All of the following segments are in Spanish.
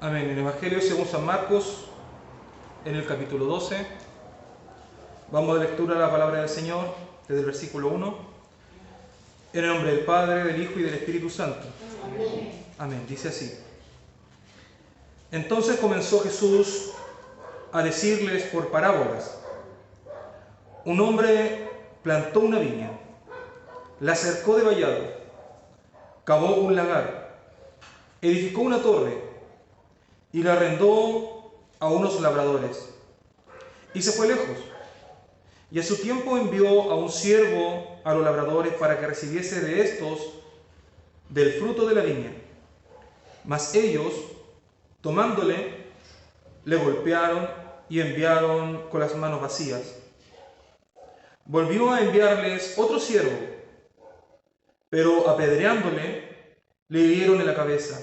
Amén. En el Evangelio según San Marcos, en el capítulo 12, vamos a lectura a la palabra del Señor desde el versículo 1. En el nombre del Padre, del Hijo y del Espíritu Santo. Amén. Amén. Dice así. Entonces comenzó Jesús a decirles por parábolas. Un hombre plantó una viña, la cercó de vallado, cavó un lagar, edificó una torre y la arrendó a unos labradores. Y se fue lejos. Y a su tiempo envió a un siervo a los labradores para que recibiese de estos del fruto de la viña. Mas ellos, tomándole, le golpearon y enviaron con las manos vacías. Volvió a enviarles otro siervo, pero apedreándole, le hirieron en la cabeza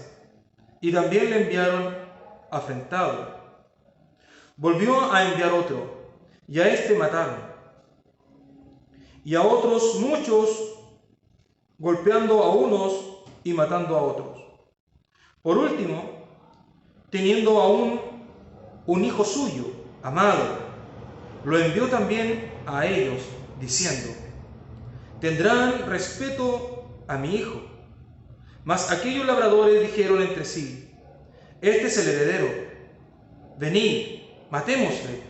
y también le enviaron afrentado. Volvió a enviar otro, y a este mataron. Y a otros muchos, golpeando a unos y matando a otros. Por último, teniendo aún un hijo suyo, amado, lo envió también a ellos, diciendo: tendrán respeto a mi hijo. Mas aquellos labradores dijeron entre sí: este es el heredero, venid, matémosle,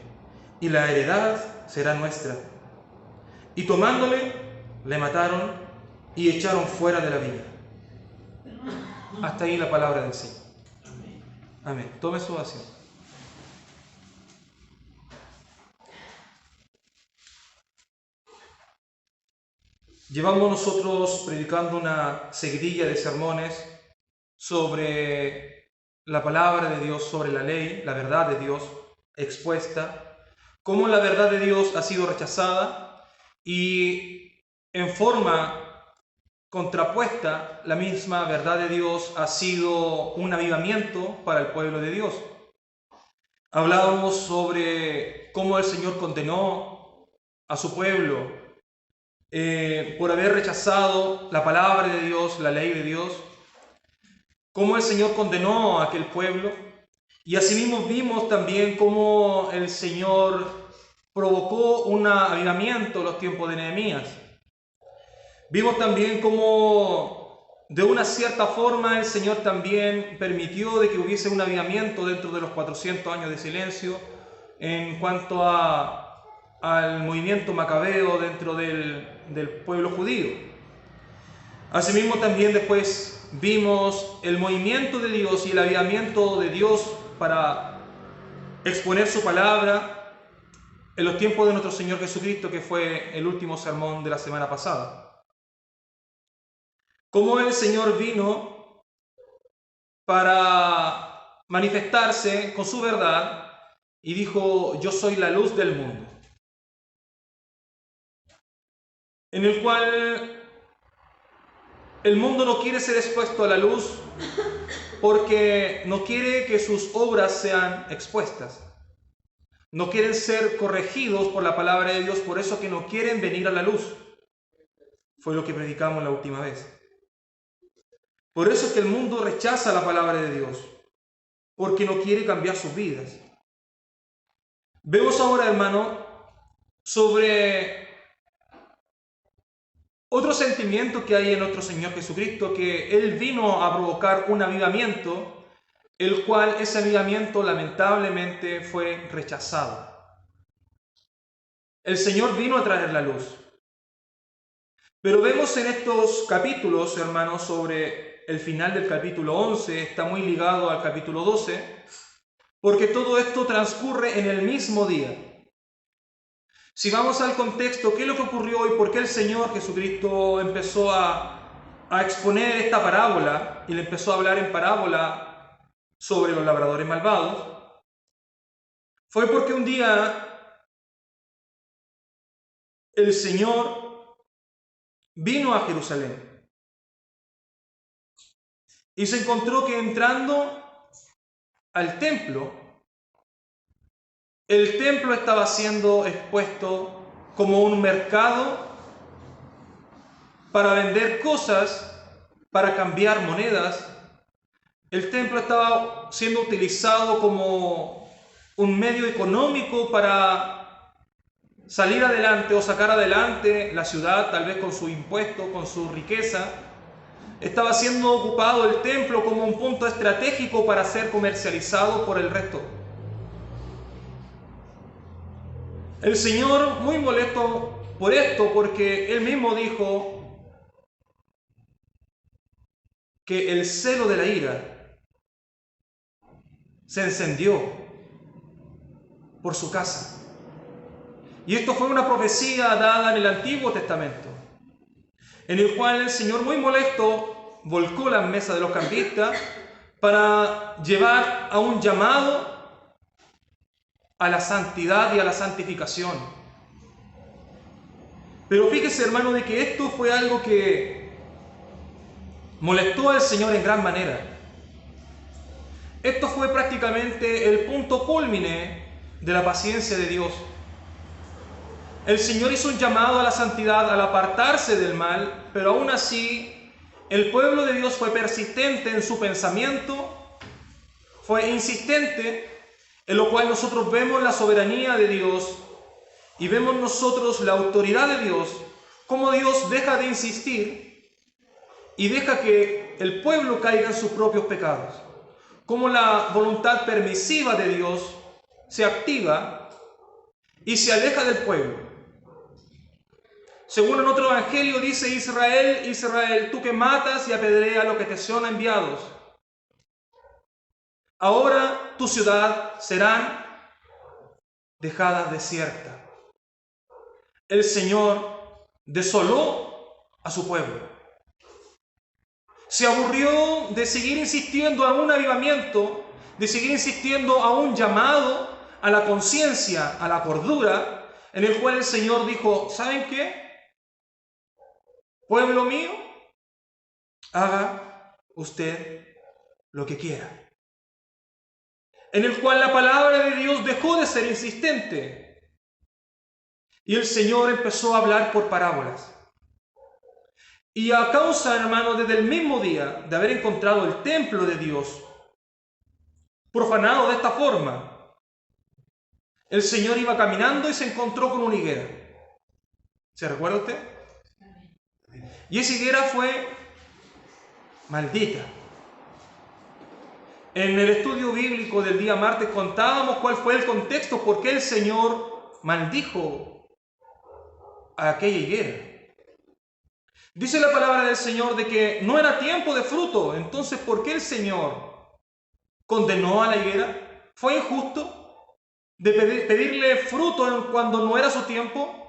y la heredad será nuestra. Y tomándole, le mataron y echaron fuera de la viña. Hasta ahí la palabra del Señor. Amén. Tome su asiento. Llevamos nosotros predicando una seguidilla de sermones sobre la palabra de Dios, sobre la ley, la verdad de Dios expuesta, cómo la verdad de Dios ha sido rechazada y en forma contrapuesta, la misma verdad de Dios ha sido un avivamiento para el pueblo de Dios. Hablábamos sobre cómo el Señor condenó a su pueblo por haber rechazado la palabra de Dios, la ley de Dios, cómo el Señor condenó a aquel pueblo, y asimismo vimos también cómo el Señor provocó un avivamiento en los tiempos de Nehemías. Vimos también cómo de una cierta forma el Señor también permitió de que hubiese un avivamiento dentro de los 400 años de silencio en cuanto al movimiento macabeo dentro del pueblo judío. Asimismo también después vimos el movimiento de Dios y el avivamiento de Dios para exponer su palabra en los tiempos de nuestro Señor Jesucristo, que fue el último sermón de la semana pasada. Cómo el Señor vino para manifestarse con su verdad y dijo: yo soy la luz del mundo. En el cual el mundo no quiere ser expuesto a la luz porque no quiere que sus obras sean expuestas. No quieren ser corregidos por la palabra de Dios, por eso que no quieren venir a la luz. Fue lo que predicamos la última vez. Por eso es que el mundo rechaza la palabra de Dios, porque no quiere cambiar sus vidas. Vemos ahora, hermano, sobre otro sentimiento que hay en nuestro Señor Jesucristo, que Él vino a provocar un avivamiento, el cual ese avivamiento lamentablemente fue rechazado. El Señor vino a traer la luz. Pero vemos en estos capítulos, hermanos, sobre el final del capítulo 11, está muy ligado al capítulo 12, porque todo esto transcurre en el mismo día. Si vamos al contexto, ¿qué es lo que ocurrió y por qué el Señor Jesucristo empezó a exponer esta parábola y le empezó a hablar en parábola sobre los labradores malvados? Fue porque un día el Señor vino a Jerusalén y se encontró que entrando al templo, el templo estaba siendo expuesto como un mercado para vender cosas, para cambiar monedas, El templo estaba siendo utilizado como un medio económico para salir adelante o sacar adelante la ciudad, tal vez con su impuesto, con su riqueza. Estaba siendo ocupado el templo como un punto estratégico para ser comercializado por el resto. El Señor, muy molesto por esto, porque Él mismo dijo que el celo de la ira se encendió por su casa. Y esto fue una profecía dada en el Antiguo Testamento, en el cual el Señor, muy molesto, volcó las mesas de los cambistas para llevar a un llamado a la santidad y a la santificación. Pero fíjese, hermano, de que esto fue algo que molestó al Señor en gran manera. Esto fue prácticamente el punto cúlmine de la paciencia de Dios. El Señor hizo un llamado a la santidad al apartarse del mal, pero aún así el pueblo de Dios fue persistente en su pensamiento, fue insistente, en lo cual nosotros vemos la soberanía de Dios y vemos nosotros la autoridad de Dios, cómo Dios deja de insistir y deja que el pueblo caiga en sus propios pecados, cómo la voluntad permisiva de Dios se activa y se aleja del pueblo. Según en otro evangelio dice: Israel, Israel, tú que matas y apedreas a los que te son enviados, ahora tu ciudad serán dejadas desiertas. El Señor desoló a su pueblo. Se aburrió de seguir insistiendo a un avivamiento, de seguir insistiendo a un llamado a la conciencia, a la cordura, en el cual el Señor dijo: ¿saben qué? Pueblo mío, haga usted lo que quiera. En el cual la palabra de Dios dejó de ser insistente y el Señor empezó a hablar por parábolas. Y a causa, hermano, desde el mismo día de haber encontrado el templo de Dios profanado de esta forma, el Señor iba caminando y se encontró con una higuera. ¿Se recuerda usted? Y esa higuera fue maldita. En el estudio bíblico del día martes contábamos cuál fue el contexto, por qué el Señor maldijo a aquella higuera. Dice la palabra del Señor de que no era tiempo de fruto. Entonces, ¿por qué el Señor condenó a la higuera? ¿Fue injusto de pedirle fruto cuando no era su tiempo?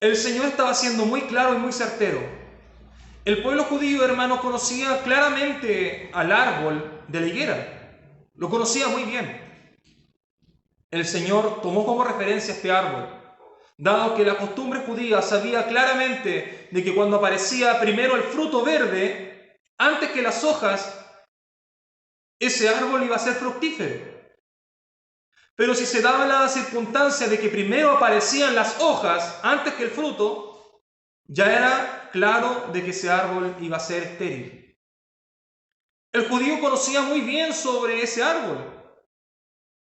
El Señor estaba siendo muy claro y muy certero. El pueblo judío, hermano, conocía claramente al árbol de la higuera. Lo conocía muy bien. El Señor tomó como referencia este árbol, dado que la costumbre judía sabía claramente de que cuando aparecía primero el fruto verde, antes que las hojas, ese árbol iba a ser fructífero. Pero si se daba la circunstancia de que primero aparecían las hojas antes que el fruto, ya era claro de que ese árbol iba a ser estéril. El judío conocía muy bien sobre ese árbol.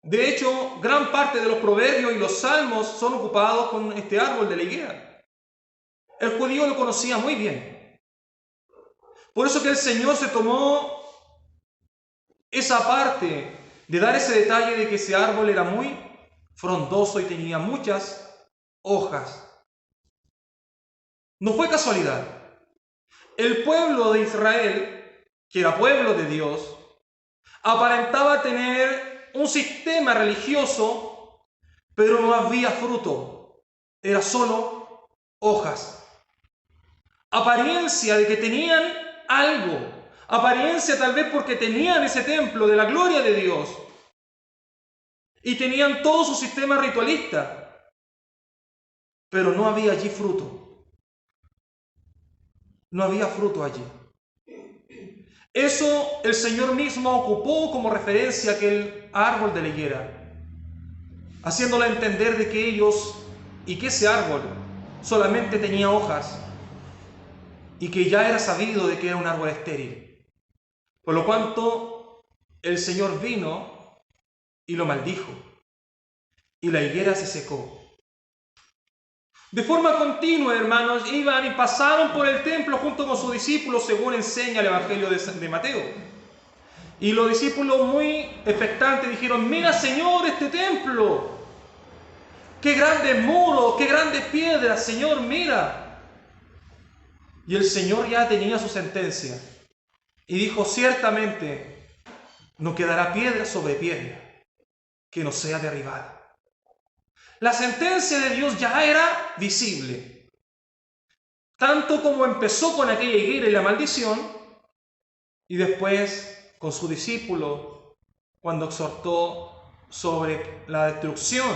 De hecho, gran parte de los proverbios y los salmos son ocupados con este árbol de la higuera. El judío lo conocía muy bien. Por eso que el Señor se tomó esa parte de dar ese detalle de que ese árbol era muy frondoso y tenía muchas hojas. No fue casualidad. El pueblo de Israel, que era pueblo de Dios, aparentaba tener un sistema religioso, pero no había fruto. Era solo hojas. Apariencia de que tenían algo. Apariencia tal vez porque tenían ese templo de la gloria de Dios. Y tenían todo su sistema ritualista. Pero no había allí fruto. No había fruto allí. Eso el Señor mismo ocupó como referencia aquel árbol de la higuera, haciéndole entender de que ellos y que ese árbol solamente tenía hojas y que ya era sabido de que era un árbol estéril. Por lo cuanto el Señor vino y lo maldijo, y la higuera se secó. De forma continua, hermanos, iban y pasaron por el templo junto con sus discípulos, según enseña el Evangelio de Mateo. Y los discípulos, muy expectantes, dijeron: mira, Señor, este templo, qué grandes muros, qué grandes piedras, Señor, mira. Y el Señor ya tenía su sentencia y dijo: ciertamente no quedará piedra sobre piedra que no sea derribada. La sentencia de Dios ya era visible, tanto como empezó con aquella higuera y la maldición, y después con su discípulo cuando exhortó sobre la destrucción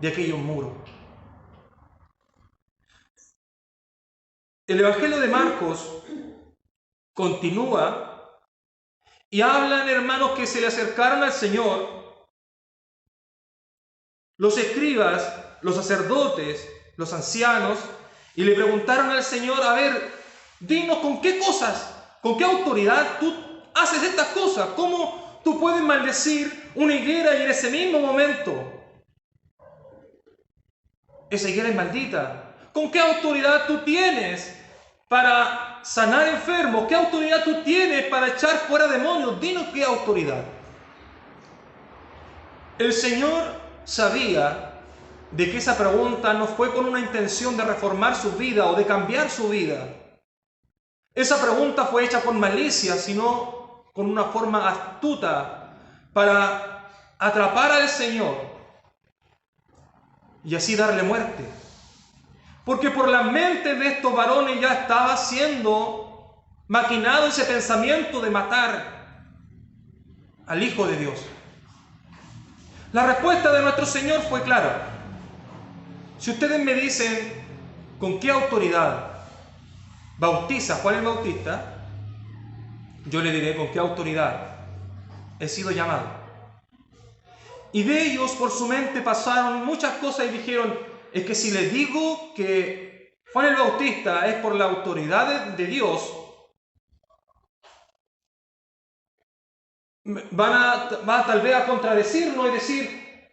de aquellos muros. El Evangelio de Marcos continúa y hablan, hermanos, que se le acercaron al Señor los escribas, los sacerdotes, los ancianos, y le preguntaron al Señor: a ver, dinos con qué cosas, con qué autoridad tú haces estas cosas. ¿Cómo tú puedes maldecir una higuera y en ese mismo momento esa higuera es maldita? ¿Con qué autoridad tú tienes para sanar enfermos? ¿Qué autoridad tú tienes para echar fuera demonios? Dinos qué autoridad. El Señor sabía de que esa pregunta no fue con una intención de reformar su vida o de cambiar su vida. Esa pregunta fue hecha con malicia, sino con una forma astuta para atrapar al Señor y así darle muerte. Porque por la mente de estos varones ya estaba siendo maquinado ese pensamiento de matar al Hijo de Dios. La respuesta de nuestro Señor fue clara. Si ustedes me dicen con qué autoridad bautiza Juan el Bautista, yo le diré con qué autoridad he sido llamado. Y de ellos por su mente pasaron muchas cosas y dijeron: es que si les digo que Juan el Bautista es por la autoridad de Dios, van tal vez a contradecirnos y decir: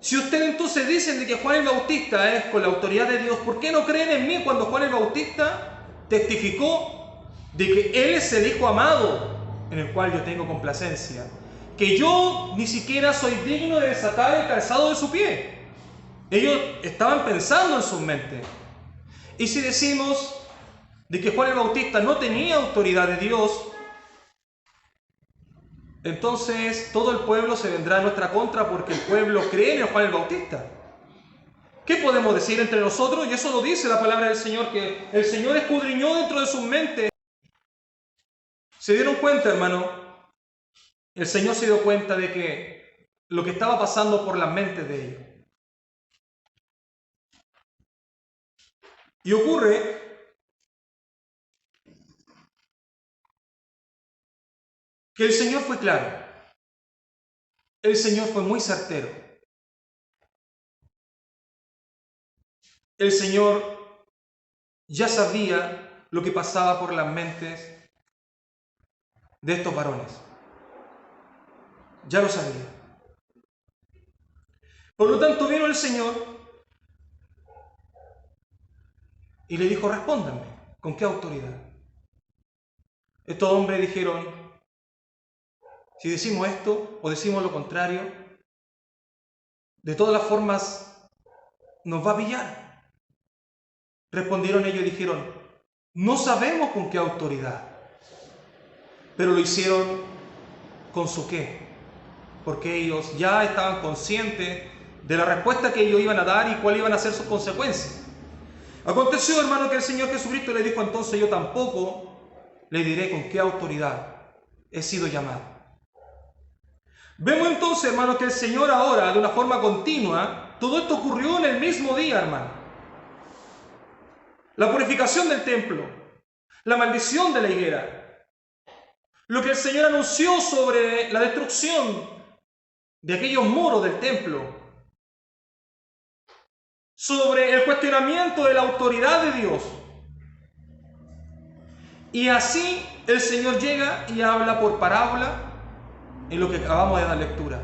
si ustedes entonces dicen de que Juan el Bautista es con la autoridad de Dios, ¿por qué no creen en mí cuando Juan el Bautista testificó de que Él es el Hijo amado en el cual yo tengo complacencia? Que yo ni siquiera soy digno de desatar el calzado de su pie. Ellos estaban pensando en sus mentes. Y si decimos de que Juan el Bautista no tenía autoridad de Dios, entonces todo el pueblo se vendrá a nuestra contra porque el pueblo cree en Juan el Bautista. ¿Qué podemos decir entre nosotros? Y eso lo dice la palabra del Señor, que el Señor escudriñó dentro de sus mentes. ¿Se dieron cuenta, hermano? El Señor se dio cuenta de que lo que estaba pasando por las mentes de ellos. Y ocurre que el Señor fue claro. El Señor fue muy certero. El Señor ya sabía lo que pasaba por las mentes de estos varones. Ya lo sabía. Por lo tanto, vino el Señor y le dijo: respóndanme, ¿con qué autoridad? Estos hombres dijeron: si decimos esto o decimos lo contrario, de todas las formas nos va a pillar. Respondieron ellos y dijeron: no sabemos con qué autoridad. Pero lo hicieron con su qué, porque ellos ya estaban conscientes de la respuesta que ellos iban a dar y cuáles iban a ser sus consecuencias. Aconteció, hermano, que el Señor Jesucristo le dijo: entonces yo tampoco le diré con qué autoridad he sido llamado. Vemos entonces, hermano, que el Señor ahora, de una forma continua, todo esto ocurrió en el mismo día, hermano. La purificación del templo, la maldición de la higuera, lo que el Señor anunció sobre la destrucción de aquellos muros del templo, sobre el cuestionamiento de la autoridad de Dios. Y así el Señor llega y habla por parábola en lo que acabamos de dar lectura.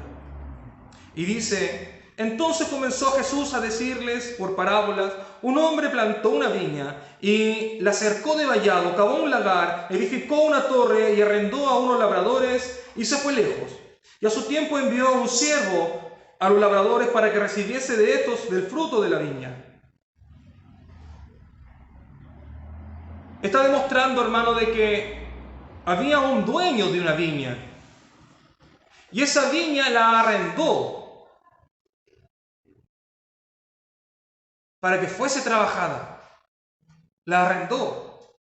Y dice: entonces comenzó Jesús a decirles por parábolas: un hombre plantó una viña y la cercó de vallado, cavó un lagar, edificó una torre y arrendó a unos labradores y se fue lejos. Y a su tiempo envió a un siervo a los labradores para que recibiese de estos del fruto de la viña. Está demostrando, hermano, de que había un dueño de una viña y esa viña la arrendó para que fuese trabajada. La arrendó.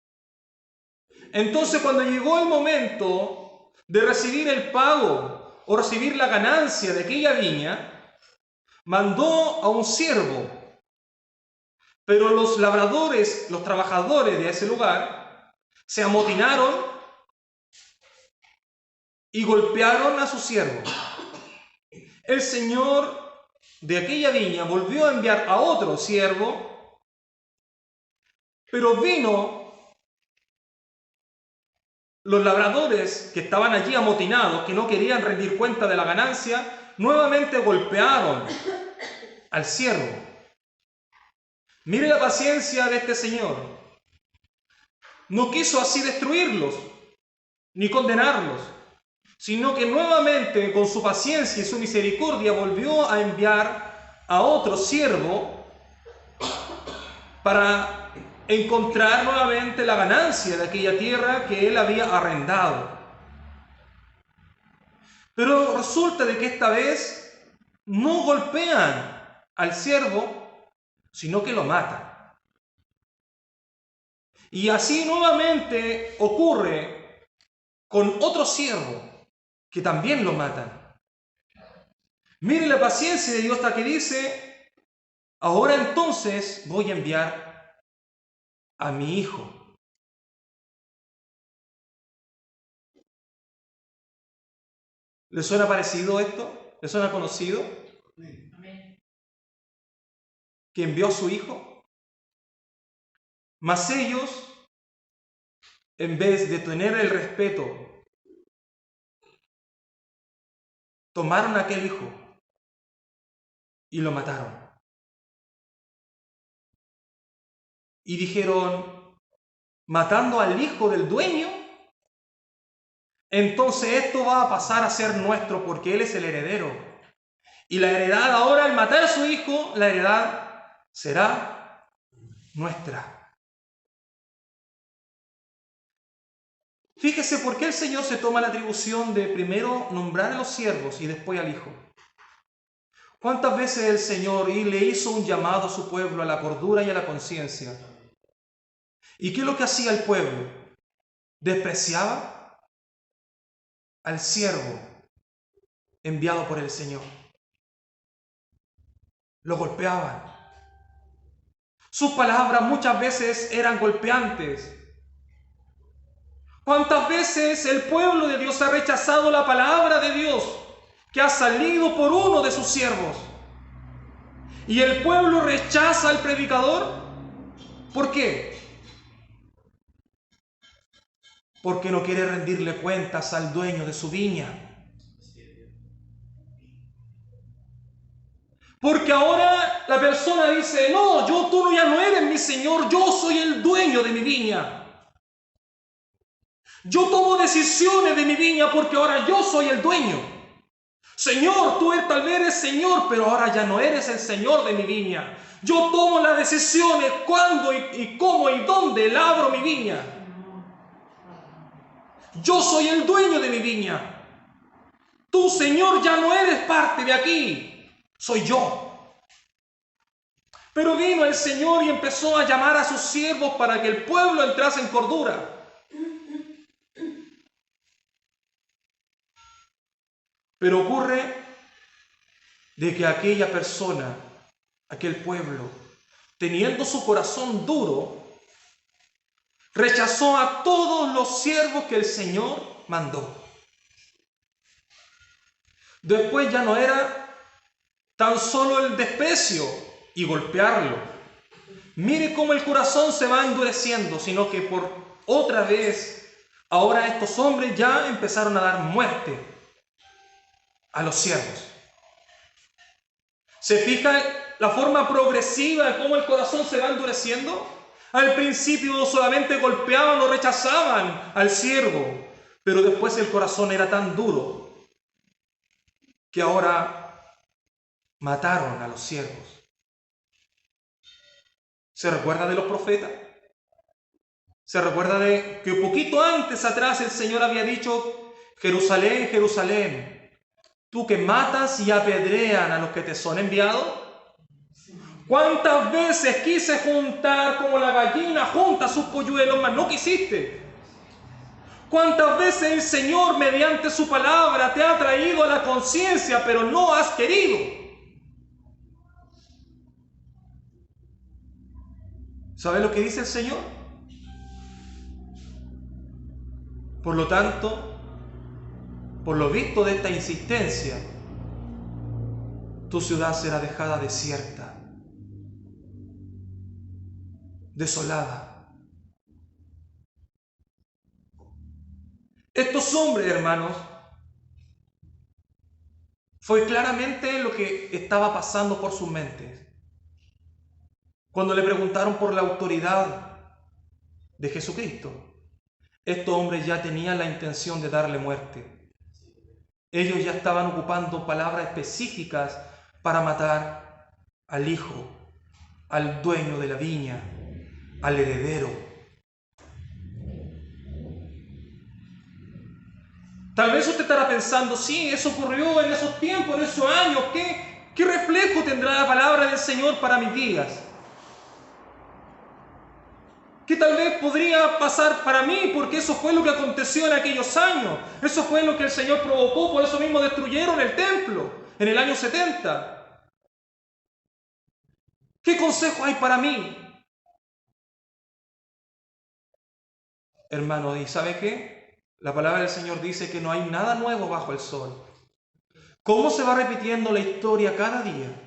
Entonces, cuando llegó el momento de recibir el pago o recibir la ganancia de aquella viña, mandó a un siervo. Pero los labradores, los trabajadores de ese lugar, se amotinaron y golpearon a su siervo. El señor de aquella viña volvió a enviar a otro siervo, pero vino los labradores que estaban allí amotinados, que no querían rendir cuenta de la ganancia, nuevamente golpearon al siervo. Mire la paciencia de este señor. No quiso así destruirlos, ni condenarlos, sino que nuevamente con su paciencia y su misericordia volvió a enviar a otro siervo para encontrar nuevamente la ganancia de aquella tierra que él había arrendado. Pero resulta de que esta vez no golpean al siervo, sino que lo matan. Y así nuevamente ocurre con otro siervo, que también lo matan. Mire la paciencia de Dios hasta que dice: ahora entonces voy a enviar a mi hijo. ¿Le suena parecido esto? ¿Le suena conocido? Amén. Que envió a su hijo. Mas ellos, en vez de tener el respeto, tomaron a aquel hijo y lo mataron. Y dijeron: matando al hijo del dueño, entonces esto va a pasar a ser nuestro porque él es el heredero. Y la heredad ahora, al matar a su hijo, la heredad será nuestra. Fíjese por qué el Señor se toma la atribución de primero nombrar a los siervos y después al hijo. ¿Cuántas veces el Señor le hizo un llamado a su pueblo a la cordura y a la conciencia? ¿Y qué es lo que hacía el pueblo? Despreciaba al siervo enviado por el Señor. Lo golpeaban. Sus palabras muchas veces eran golpeantes. ¿Cuántas veces el pueblo de Dios ha rechazado la palabra de Dios que ha salido por uno de sus siervos? Y el pueblo rechaza al predicador. ¿Por qué? Porque no quiere rendirle cuentas al dueño de su viña. Porque ahora la persona dice: no, tú ya no eres mi Señor, yo soy el dueño de mi viña. Yo tomo decisiones de mi viña porque ahora yo soy el dueño. Señor, tú tal vez eres Señor, pero ahora ya no eres el Señor de mi viña. Yo tomo las decisiones cuándo y cómo y dónde labro mi viña. Yo soy el dueño de mi viña. Tú, Señor, ya no eres parte de aquí. Soy yo. Pero vino el Señor y empezó a llamar a sus siervos para que el pueblo entrase en cordura. Pero ocurre de que aquella persona, aquel pueblo, teniendo su corazón duro, rechazó a todos los siervos que el Señor mandó. Después ya no era tan solo el desprecio y golpearlo. Mire cómo el corazón se va endureciendo, sino que por otra vez ahora estos hombres ya empezaron a dar muerte a los siervos. ¿Se fija la forma progresiva de cómo el corazón se va endureciendo? Al principio solamente golpeaban o rechazaban al siervo, pero después el corazón era tan duro que ahora mataron a los siervos. ¿Se recuerda de los profetas? ¿Se recuerda de que poquito antes atrás el Señor había dicho: Jerusalén, Jerusalén, tú que matas y apedrean a los que te son enviados? ¿Cuántas veces quise juntar como la gallina junta sus polluelos, mas no quisiste? ¿Cuántas veces el Señor mediante su palabra te ha traído a la conciencia, pero no has querido? ¿Sabe lo que dice el Señor? Por lo tanto, por lo visto de esta insistencia, tu ciudad será dejada desierta, desolada. Estos hombres, hermanos, fue claramente lo que estaba pasando por sus mentes. Cuando le preguntaron por la autoridad de Jesucristo, estos hombres ya tenían la intención de darle muerte. Ellos ya estaban ocupando palabras específicas para matar al hijo, al dueño de la viña, al heredero. Tal vez usted estará pensando: sí, eso ocurrió en esos tiempos, en esos años. ¿Qué reflejo tendrá la palabra del Señor para mis días? ¿Qué tal vez podría pasar para mí? Porque eso fue lo que aconteció en aquellos años. Eso fue lo que el Señor provocó, por eso mismo destruyeron el templo en el año 70. ¿Qué consejo hay para mí? Hermano, ¿y sabe qué? La palabra del Señor dice que no hay nada nuevo bajo el sol. ¿Cómo se va repitiendo la historia cada día?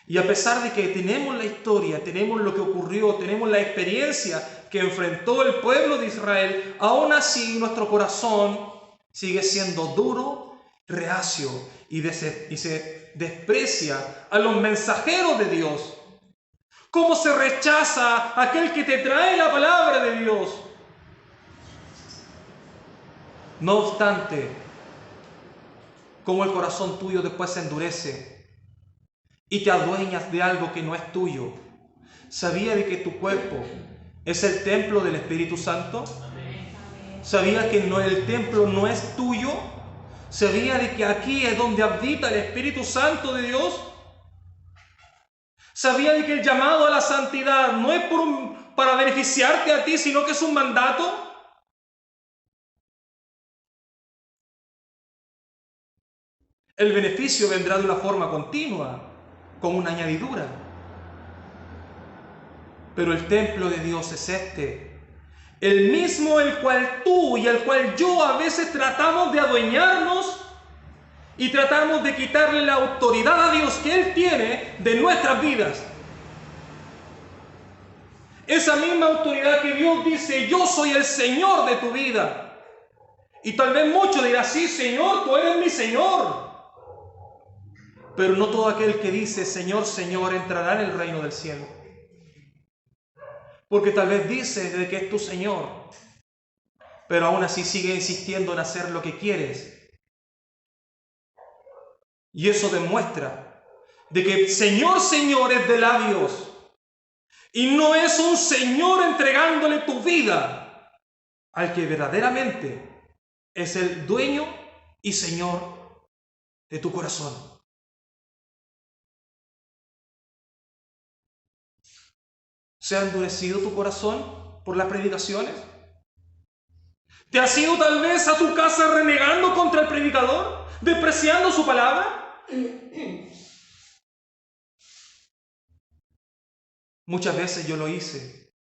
Y a pesar de que tenemos la historia, tenemos lo que ocurrió, tenemos la experiencia que enfrentó el pueblo de Israel, aún así nuestro corazón sigue siendo duro, reacio y se desprecia a los mensajeros de Dios. ¿Cómo se rechaza a aquel que te trae la palabra de Dios? No obstante, cómo el corazón tuyo después se endurece y te adueñas de algo que no es tuyo. ¿Sabía de que tu cuerpo es el templo del Espíritu Santo? ¿Sabía que el templo no es tuyo? ¿Sabía de que aquí es donde habita el Espíritu Santo de Dios? ¿Sabía de que el llamado a la santidad no es para beneficiarte a ti, sino que es un mandato? El beneficio vendrá de una forma continua, como una añadidura. Pero el templo de Dios es este, el mismo el cual tú y el cual yo a veces tratamos de adueñarnos y tratamos de quitarle la autoridad a Dios que Él tiene de nuestras vidas. Esa misma autoridad que Dios dice: yo soy el Señor de tu vida. Y tal vez muchos dirán: sí, Señor, tú eres mi Señor. Pero no todo aquel que dice Señor, Señor entrará en el reino del cielo. Porque tal vez dice de que es tu Señor, pero aún así sigue insistiendo en hacer lo que quieres. Y eso demuestra de que Señor, Señor es de labios y no es un Señor entregándole tu vida al que verdaderamente es el dueño y Señor de tu corazón. ¿Se ha endurecido tu corazón por las predicaciones? ¿Te has ido tal vez a tu casa renegando contra el predicador, despreciando su palabra? Muchas veces yo lo hice,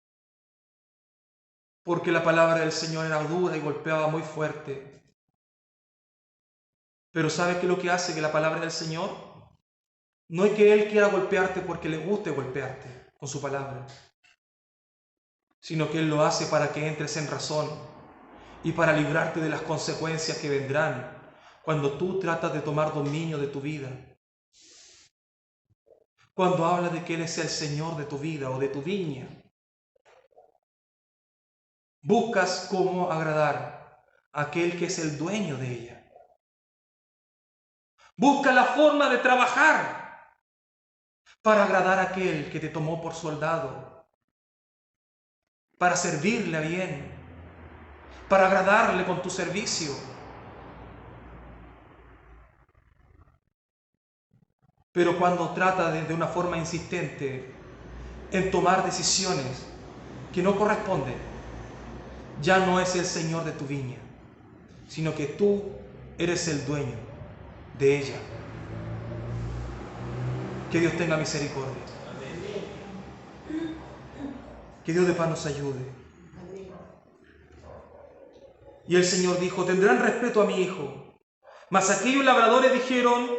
porque la palabra del Señor era dura y golpeaba muy fuerte. Pero ¿sabes qué es lo que hace que la palabra del Señor? No es que Él quiera golpearte porque le guste golpearte con su palabra, sino que Él lo hace para que entres en razón y para librarte de las consecuencias que vendrán cuando tú tratas de tomar dominio de tu vida. Cuando habla de que Él es el Señor de tu vida o de tu viña, buscas cómo agradar a aquel que es el dueño de ella. Busca la forma de trabajar para agradar a aquel que te tomó por soldado, para servirle bien, para agradarle con tu servicio. Pero cuando trata de una forma insistente en tomar decisiones que no corresponden, ya no es el Señor de tu viña, sino que tú eres el dueño de ella. Que Dios tenga misericordia. Que Dios de paz nos ayude. Y el Señor dijo: tendrán respeto a mi hijo. Mas aquellos labradores dijeron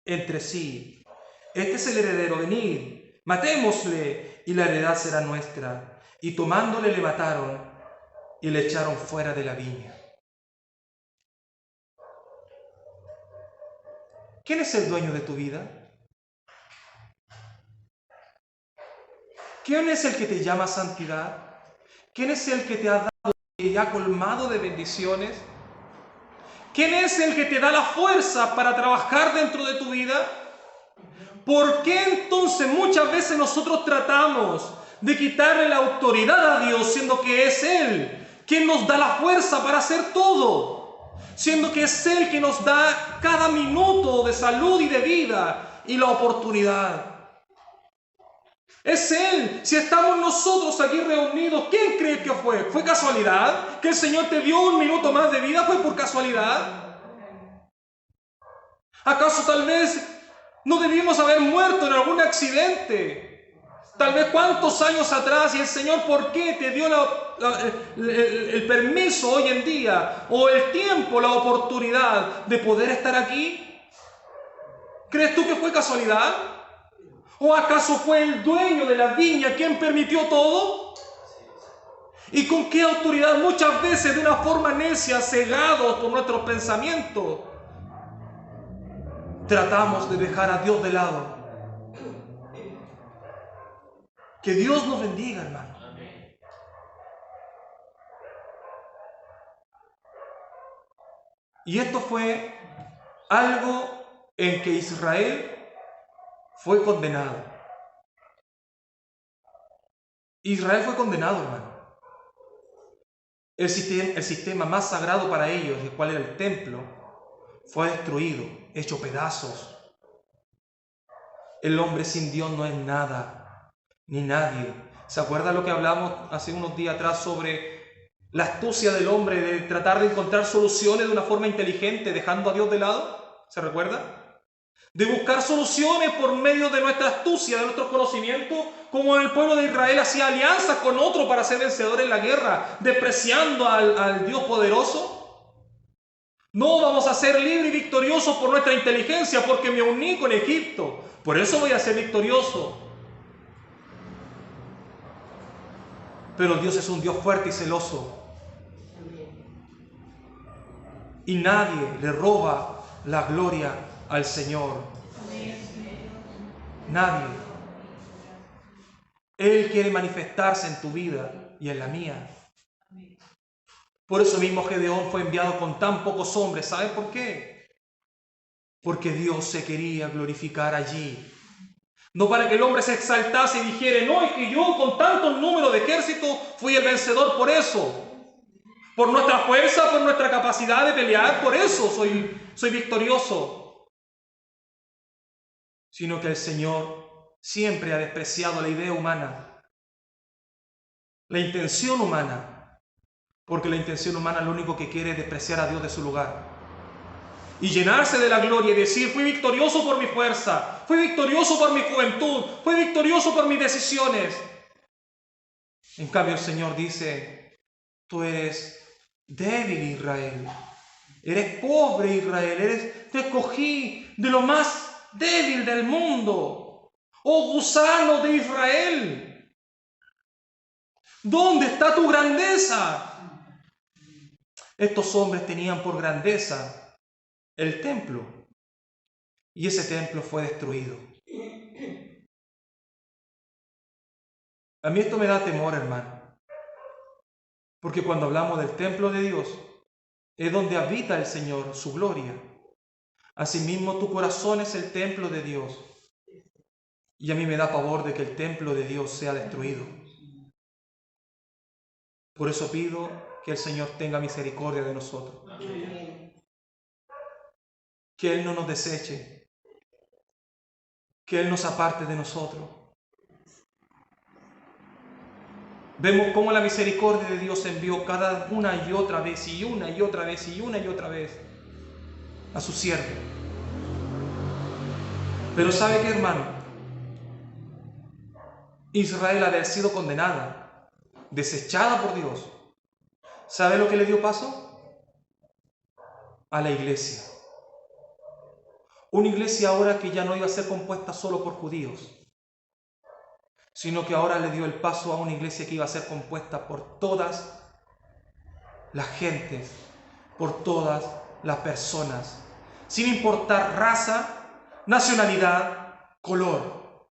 entre sí: este es el heredero, venid, matémosle y la heredad será nuestra. Y tomándole le mataron y le echaron fuera de la viña. ¿Quién es el dueño de tu vida? ¿Quién es el que te llama a santidad? ¿Quién es el que te ha dado y ha colmado de bendiciones? ¿Quién es el que te da la fuerza para trabajar dentro de tu vida? ¿Por qué entonces muchas veces nosotros tratamos de quitarle la autoridad a Dios, siendo que es Él quien nos da la fuerza para hacer todo? Siendo que es Él quien nos da cada minuto de salud y de vida y la oportunidad. Es Él. Si estamos nosotros aquí reunidos, ¿quién cree que fue? ¿Fue casualidad? ¿Que el Señor te dio un minuto más de vida? ¿Fue por casualidad? ¿Acaso tal vez no debimos haber muerto en algún accidente? Tal vez cuántos años atrás, y el Señor, ¿por qué te dio el permiso hoy en día, o el tiempo, la oportunidad de poder estar aquí? ¿Crees tú que fue casualidad? ¿O acaso fue el dueño de la viña quien permitió todo? ¿Y con qué autoridad? Muchas veces de una forma necia, cegados por nuestros pensamientos, tratamos de dejar a Dios de lado. Que Dios nos bendiga, hermano. Y esto fue algo en que Israel fue condenado. Israel fue condenado, hermano. El sistema más sagrado para ellos, el cual era el templo, fue destruido, hecho pedazos. El hombre sin Dios no es nada, ni nadie. ¿Se acuerda lo que hablamos hace unos días atrás sobre la astucia del hombre de tratar de encontrar soluciones de una forma inteligente, dejando a Dios de lado? ¿Se recuerda? De buscar soluciones por medio de nuestra astucia, de nuestro conocimiento, como el pueblo de Israel hacía alianzas con otro para ser vencedor en la guerra, despreciando al Dios poderoso. No vamos a ser libres y victoriosos por nuestra inteligencia, porque me uní con Egipto, por eso voy a ser victorioso. Pero Dios es un Dios fuerte y celoso, y nadie le roba la gloria al Señor. Nadie. Él quiere manifestarse en tu vida y en la mía. Por eso mismo Gedeón fue enviado con tan pocos hombres. ¿Saben por qué? Porque Dios se quería glorificar allí. No para que el hombre se exaltase y dijera: no, es que yo con tanto número de ejército fui el vencedor por eso. Por nuestra fuerza, por nuestra capacidad de pelear, por eso soy victorioso. Sino que el Señor siempre ha despreciado la idea humana, la intención humana, porque la intención humana lo único que quiere es despreciar a Dios de su lugar y llenarse de la gloria y decir: fui victorioso por mi fuerza, fui victorioso por mi juventud, fui victorioso por mis decisiones. En cambio el Señor dice: tú eres débil, Israel, eres pobre, Israel, te escogí de lo más débil del mundo, oh gusano de Israel. ¿Dónde está tu grandeza? Estos hombres tenían por grandeza el templo, y ese templo fue destruido. A mí esto me da temor, hermano, porque cuando hablamos del templo de Dios, es donde habita el Señor, su gloria. Asimismo, tu corazón es el templo de Dios, y a mí me da pavor de que el templo de Dios sea destruido. Por eso pido que el Señor tenga misericordia de nosotros. Que Él no nos deseche, que Él nos aparte de nosotros. Vemos cómo la misericordia de Dios envió cada una y otra vez, y una y otra vez, y una y otra vez, a su siervo. Pero ¿sabe qué, hermano? Israel había sido condenada, desechada por Dios. ¿Sabe lo que le dio paso? A la iglesia. Una iglesia ahora que ya no iba a ser compuesta solo por judíos, sino que ahora le dio el paso a una iglesia que iba a ser compuesta por todas las gentes, por todas las personas, sin importar raza, nacionalidad, color.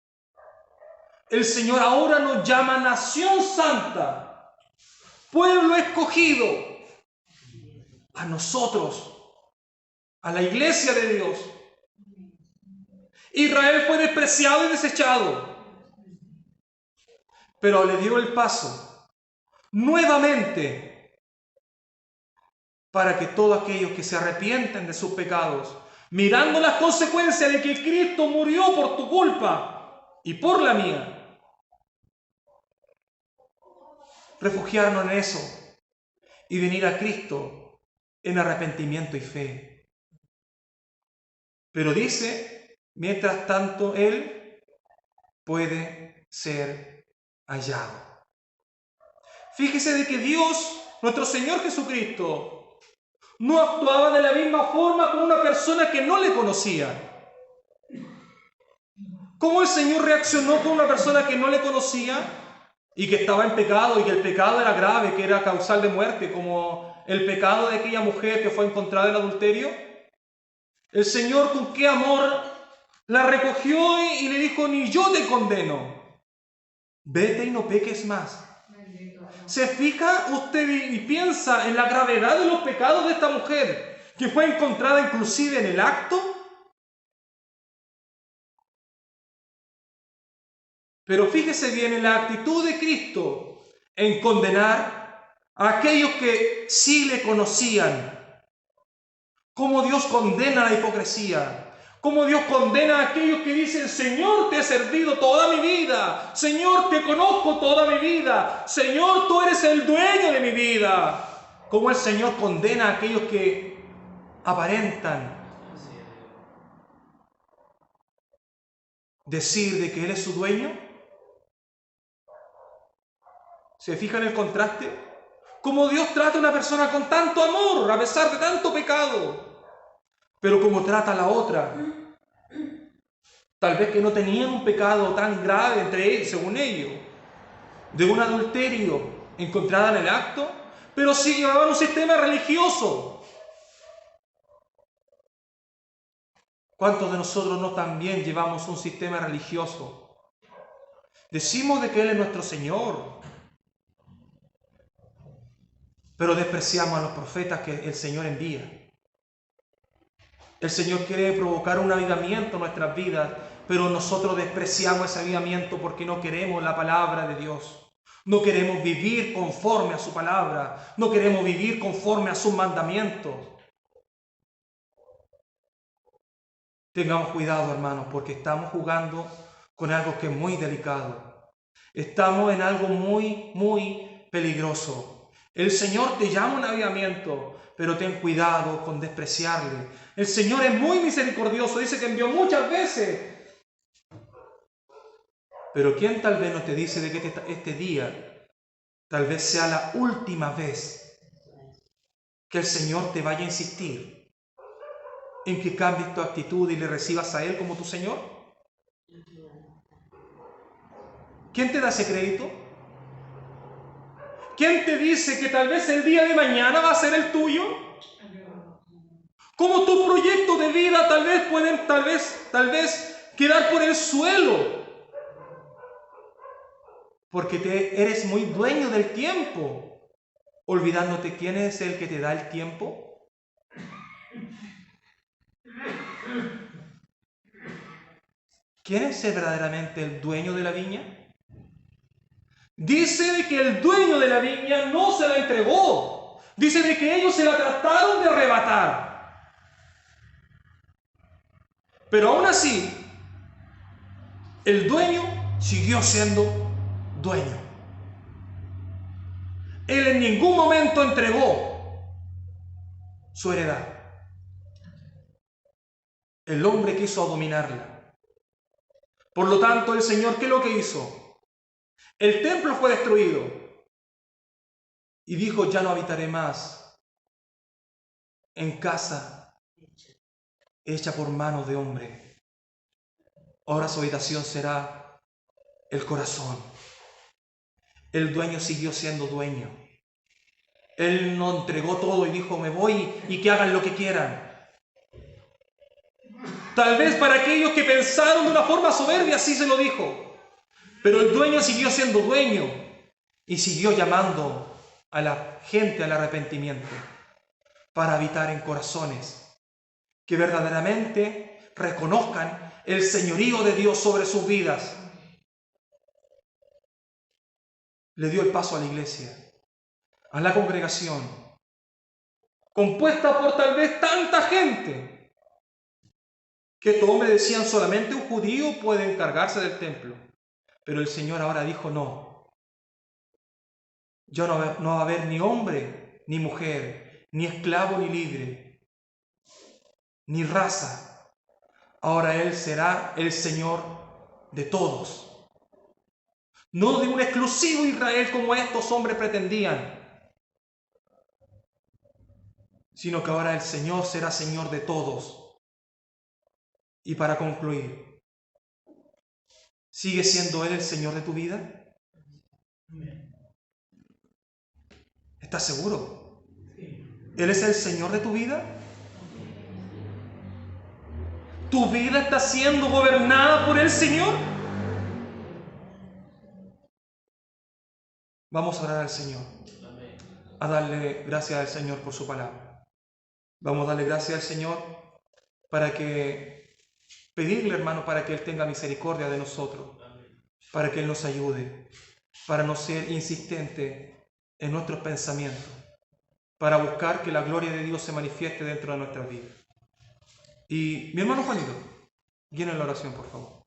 El Señor ahora nos llama nación santa, pueblo escogido, a nosotros, a la iglesia de Dios. Israel fue despreciado y desechado, pero le dio el paso nuevamente para que todos aquellos que se arrepienten de sus pecados, mirando las consecuencias de que Cristo murió por tu culpa y por la mía, refugiarnos en eso y venir a Cristo en arrepentimiento y fe. Pero dice, mientras tanto, Él puede ser hallado. Fíjese de que Dios, nuestro Señor Jesucristo, no actuaba de la misma forma con una persona que no le conocía. ¿Cómo el Señor reaccionó con una persona que no le conocía y que estaba en pecado y que el pecado era grave, que era causal de muerte, como el pecado de aquella mujer que fue encontrada en adulterio? El Señor, con qué amor la recogió y le dijo: ni yo te condeno, vete y no peques más. ¿Se fija usted y piensa en la gravedad de los pecados de esta mujer, que fue encontrada inclusive en el acto? Pero fíjese bien en la actitud de Cristo en condenar a aquellos que sí le conocían. Cómo Dios condena la hipocresía. Cómo Dios condena a aquellos que dicen: Señor, te he servido toda mi vida. Señor, te conozco toda mi vida. Señor, tú eres el dueño de mi vida. Cómo el Señor condena a aquellos que aparentan decir de que Él es su dueño. ¿Se fijan en el contraste? Cómo Dios trata a una persona con tanto amor, a pesar de tanto pecado. Pero como trata a la otra, tal vez que no tenían un pecado tan grave entre ellos, según ellos, de un adulterio encontrada en el acto, pero sí llevaban un sistema religioso. ¿Cuántos de nosotros no también llevamos un sistema religioso? Decimos de que Él es nuestro Señor, pero despreciamos a los profetas que el Señor envía. El Señor quiere provocar un avivamiento en nuestras vidas, pero nosotros despreciamos ese avivamiento porque no queremos la palabra de Dios. No queremos vivir conforme a su palabra. No queremos vivir conforme a sus mandamientos. Tengamos cuidado, hermanos, porque estamos jugando con algo que es muy delicado. Estamos en algo muy, muy peligroso. El Señor te llama a un avivamiento, pero ten cuidado con despreciarle. El Señor es muy misericordioso, dice que envió muchas veces. Pero ¿quién tal vez no te dice de que este día tal vez sea la última vez que el Señor te vaya a insistir en que cambies tu actitud y le recibas a Él como tu Señor? ¿Quién te da ese crédito? ¿Quién te dice que tal vez el día de mañana va a ser el tuyo? ¿Cómo tus proyectos de vida tal vez pueden quedar por el suelo? Porque eres muy dueño del tiempo, olvidándote quién es el que te da el tiempo. ¿Quién es verdaderamente el dueño de la viña? Dice de que el dueño de la viña no se la entregó. Dice de que ellos se la trataron de arrebatar. Pero aún así, el dueño siguió siendo dueño. Él en ningún momento entregó su heredad. El hombre quiso dominarla. Por lo tanto, el Señor, ¿qué es lo que hizo? El templo fue destruido. Y dijo, ya no habitaré más en casa hecha por manos de hombre. Ahora su habitación será el corazón. El dueño siguió siendo dueño. Él no entregó todo y dijo, me voy y que hagan lo que quieran. Tal vez para aquellos que pensaron de una forma soberbia, así se lo dijo. Pero el dueño siguió siendo dueño y siguió llamando a la gente al arrepentimiento para habitar en corazones que verdaderamente reconozcan el señorío de Dios sobre sus vidas. Le dio el paso a la iglesia, a la congregación, compuesta por tal vez tanta gente, que todos me decían solamente un judío puede encargarse del templo. Pero el Señor ahora dijo, no, no va a haber ni hombre, ni mujer, ni esclavo, ni libre, ni raza. Ahora Él será el Señor de todos. No de un exclusivo Israel como estos hombres pretendían, sino que ahora el Señor será Señor de todos. Y para concluir, ¿sigue siendo Él el Señor de tu vida? ¿Estás seguro? ¿Él es el Señor de tu vida? ¿Tu vida está siendo gobernada por el Señor? Vamos a orar al Señor, a darle gracias al Señor por su palabra. Vamos a darle gracias al Señor pedirle, hermano, para que Él tenga misericordia de nosotros, para que Él nos ayude, para no ser insistente en nuestros pensamientos, para buscar que la gloria de Dios se manifieste dentro de nuestras vidas. Y mi hermano Juanito, viene en la oración, por favor.